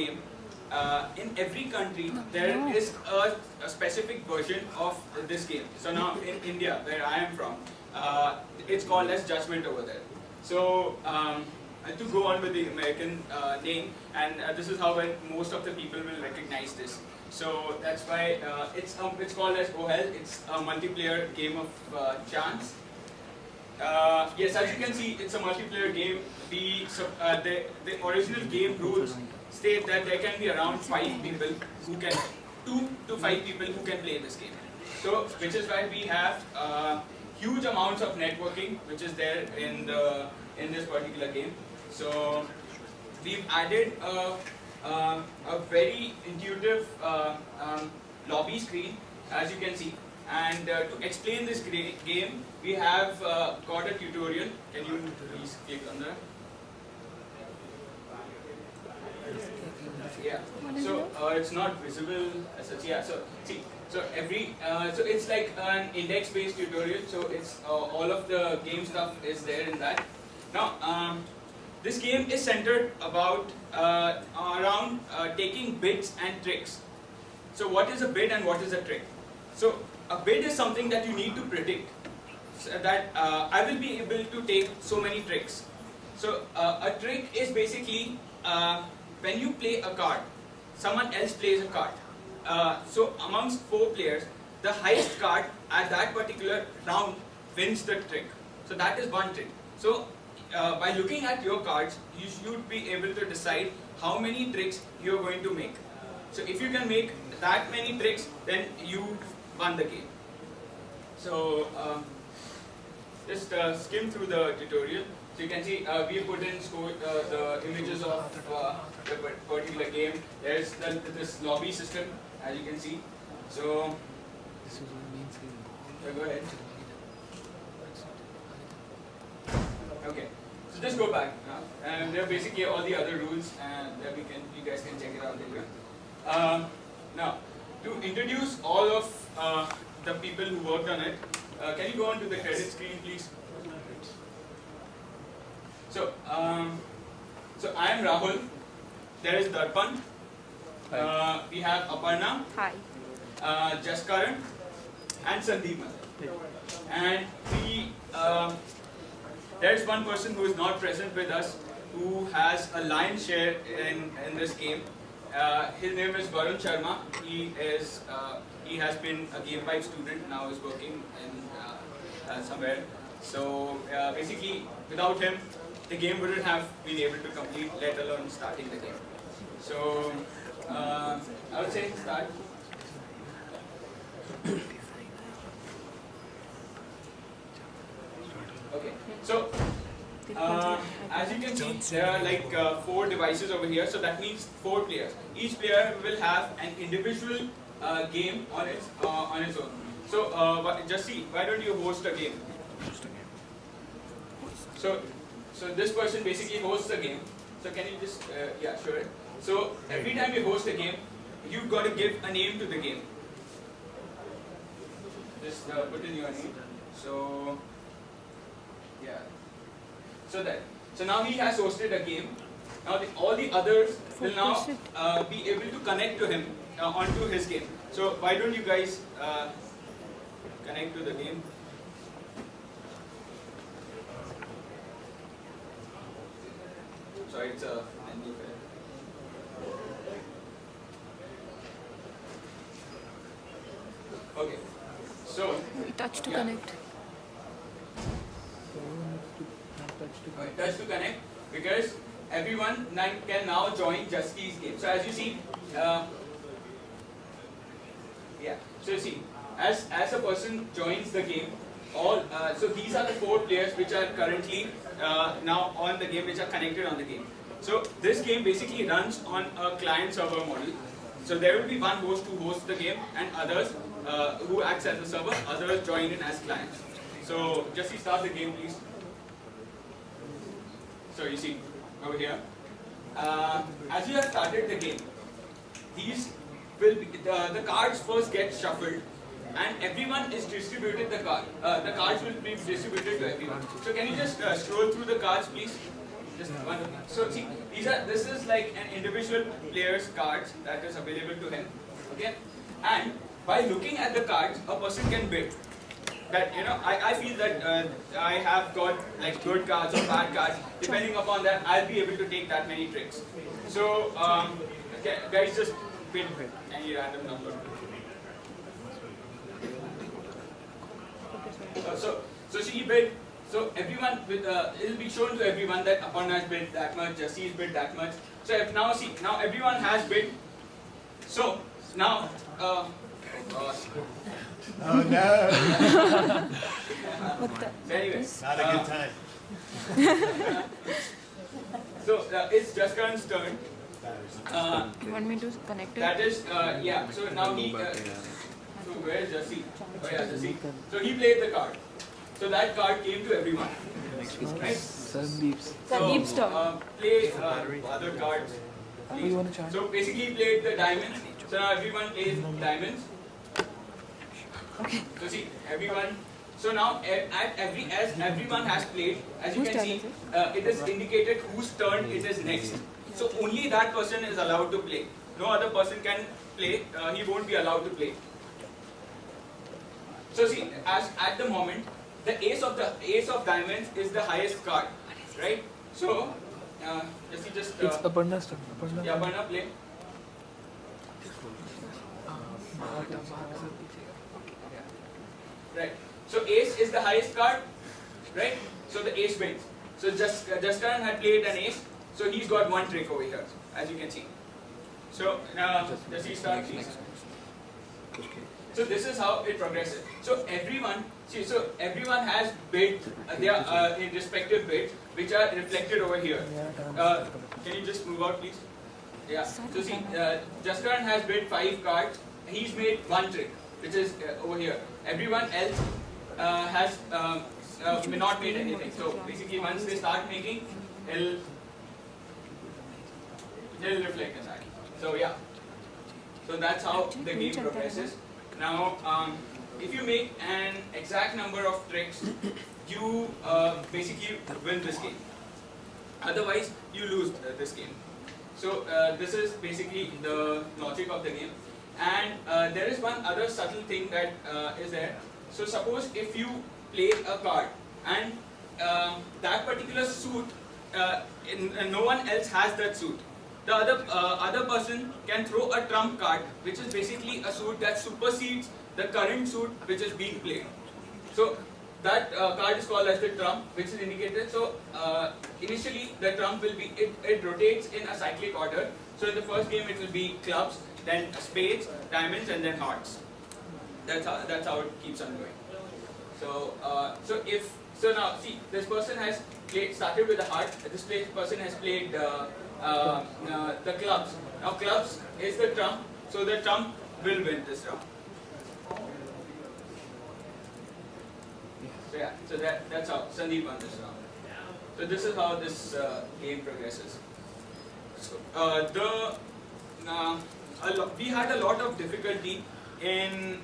game, in every country there is a specific version of this game. So now in India, where I am from, it's called as Judgment over there. So to go on with the American name, and this is how most of the people will recognize this. So that's why it's called as Oh Hell. It's a multiplayer game of chance. Yes, as you can see, it's a multiplayer game. The original game rules state that there can be around 5 people who can, 2 to 5 people who can play this game. So, which is why we have huge amounts of networking, which is there in this particular game. So, we've added a very intuitive lobby screen, as you can see. And to explain this game, we have got a tutorial. Can you please click on that? Yeah. So it's not visible as such. Yeah. So see. So so it's like an index-based tutorial. So it's all of the game stuff is there in that. Now this game is centered around taking bits and tricks. So what is a bit and what is a trick? So a bit is something that you need to predict. So that I will be able to take so many tricks. So a trick is basically when you play a card, someone else plays a card. So amongst 4 players, the highest card at that particular round wins the trick. So that is one trick. So by looking at your cards, you should be able to decide how many tricks you are going to make. So if you can make that many tricks, then you won the game. So just skim through the tutorial. So you can see we put in the images of the particular game. There's this lobby system, as you can see. So go ahead. Okay. So just go back, and there are basically all the other rules, and that you guys can check it out later. Now, to introduce all of the people who worked on it, can you go on to the credit screen, please? So, so I am Rahul. There is Darpan. We have Aparna. Hi. Jaskaran and Sandeepa. And there is one person who is not present with us, who has a lion's share in this game. His name is Varun Sharma. He has been a GamePipe student, now is working in somewhere. So basically, without him, the game wouldn't have been able to complete, let alone starting the game. So I would say start. Okay. So as you can see, there are like 4 devices over here. So that means 4 players. Each player will have an individual game on its own. So just see, why don't you host a game? So this person basically hosts a game. So can you just yeah, sure. So every time you host a game, you've got to give a name to the game. Just put in your name. So yeah. So now he has hosted a game. Now all the others will now be able to connect to him onto his game. So why don't you guys connect to the game? Sorry, it's a handy fair. Okay. So Touch to connect. Touch to connect, because everyone can now join Justy's game. So as you see, yeah. So you see, as a person joins the game, so these are the 4 players which are currently now on the game, which are connected on the game. So this game basically runs on a client-server model. So there will be one host who hosts the game, and others who acts as a server, others join in as clients. So Justy, start the game, please. So you see over here, as you have started the game, these will be, the cards first get shuffled, and everyone is distributed the card. The cards will be distributed to everyone. So can you just scroll through the cards, please? Just one. So see, this is like an individual player's cards that is available to him. Okay, and by looking at the cards, a person can bid that I feel that I have got like good cards or bad cards. Depending upon that, I'll be able to take that many tricks. So okay, guys, just bid any random number. So she bid. So everyone with it'll be shown to everyone that Aparna has bid that much, Jassi has bid that much. So if now everyone has bid. So now oh no! What the? So anyway, Not a good time. So it's Jaskaran's turn. You want me to connect it? That is yeah. So now he. So where is Jassi? Oh yeah, Jassi. So he played the card. So that card came to everyone. Right? Sandeep's turn. Play other cards. You want to charge? So basically he played the diamonds. So now everyone plays diamonds. Okay. So see, everyone. So now as everyone has played, as you Whose can turn see, is it is indicated whose turn it is next. So only that person is allowed to play. No other person can play. He won't be allowed to play. So see, as at the moment, the ace of diamonds is the highest card, right? So it's Aparna's turn. yeah, Aparna play. Right. So ace is the highest card, right? So the ace wins. So Jaskaran had played an ace, so he's got one trick over here, as you can see. So now Jassi starts. So this is how it progresses. So everyone has bid their respective bids, which are reflected over here. Can you just move out, please? Yeah. So see, Jaskaran has bid 5 cards. He's made one trick, which is over here. Everyone else has not made anything. So basically, once they start making, it'll reflect in that. So yeah. So that's how the game progresses. Now, if you make an exact number of tricks, you basically win this game. Otherwise, you lose this game. So this is basically the logic of the game. And there is one other subtle thing that is there. So suppose if you play a card and that particular suit, no one else has that suit. The other person can throw a trump card, which is basically a suit that supersedes the current suit which is being played. So that card is called as the trump, which is indicated. So initially the trump will be, it rotates in a cyclic order. So in the first game it will be clubs, then spades, diamonds, and then hearts. That's how it keeps on going. So so now see, this person has started with the heart. This person has played the clubs. Now clubs is the trump, so the trump will win this round. So yeah, so that's how Sandeep won this round. So this is how this game progresses. So we had a lot of difficulty in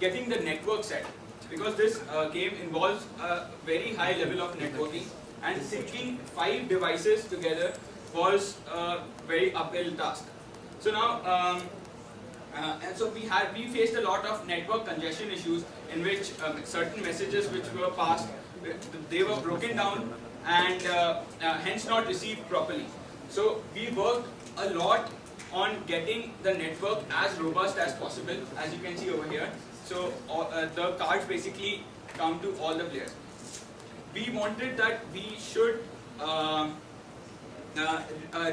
getting the network set, because this game involves a very high level of networking, and syncing 5 devices together was a very uphill task. So now, and so we faced a lot of network congestion issues, in which certain messages which were passed, they were broken down and hence not received properly. So we worked a lot on getting the network as robust as possible, as you can see over here. So the cards basically come to all the players. We wanted that we should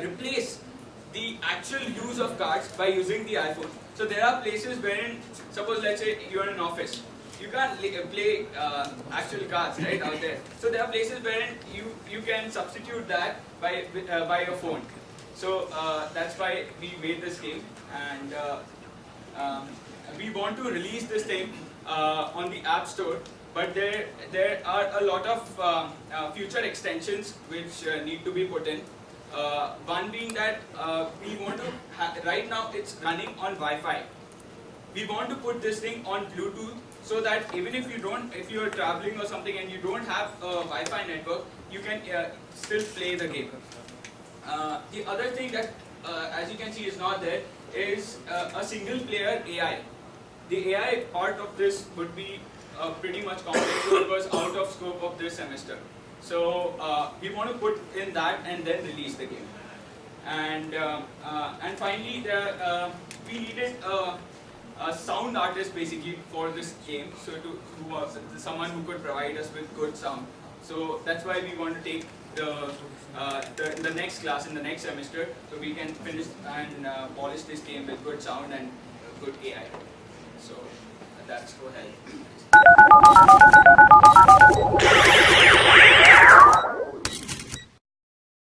replace the actual use of cards by using the iPhone. So there are places wherein, suppose let's say you're in an office, you can't play actual cards right out there. So there are places wherein you can substitute that by your phone. So that's why we made this game, and we want to release this thing on the App Store. But there are a lot of future extensions which need to be put in. One being that we want to right now it's running on Wi-Fi. We want to put this thing on Bluetooth, so that even if you're traveling or something and you don't have a Wi-Fi network, you can still play the game. The other thing that, as you can see, is not there is a single player AI. The AI part of this would be pretty much complex, so it was out of scope of this semester. So we want to put in that and then release the game. And finally, we needed a sound artist basically for this game. So who was someone who could provide us with good sound. So that's why we want to take the next class in the next semester, so we can finish and polish this game with good sound and good AI. So that's go ahead.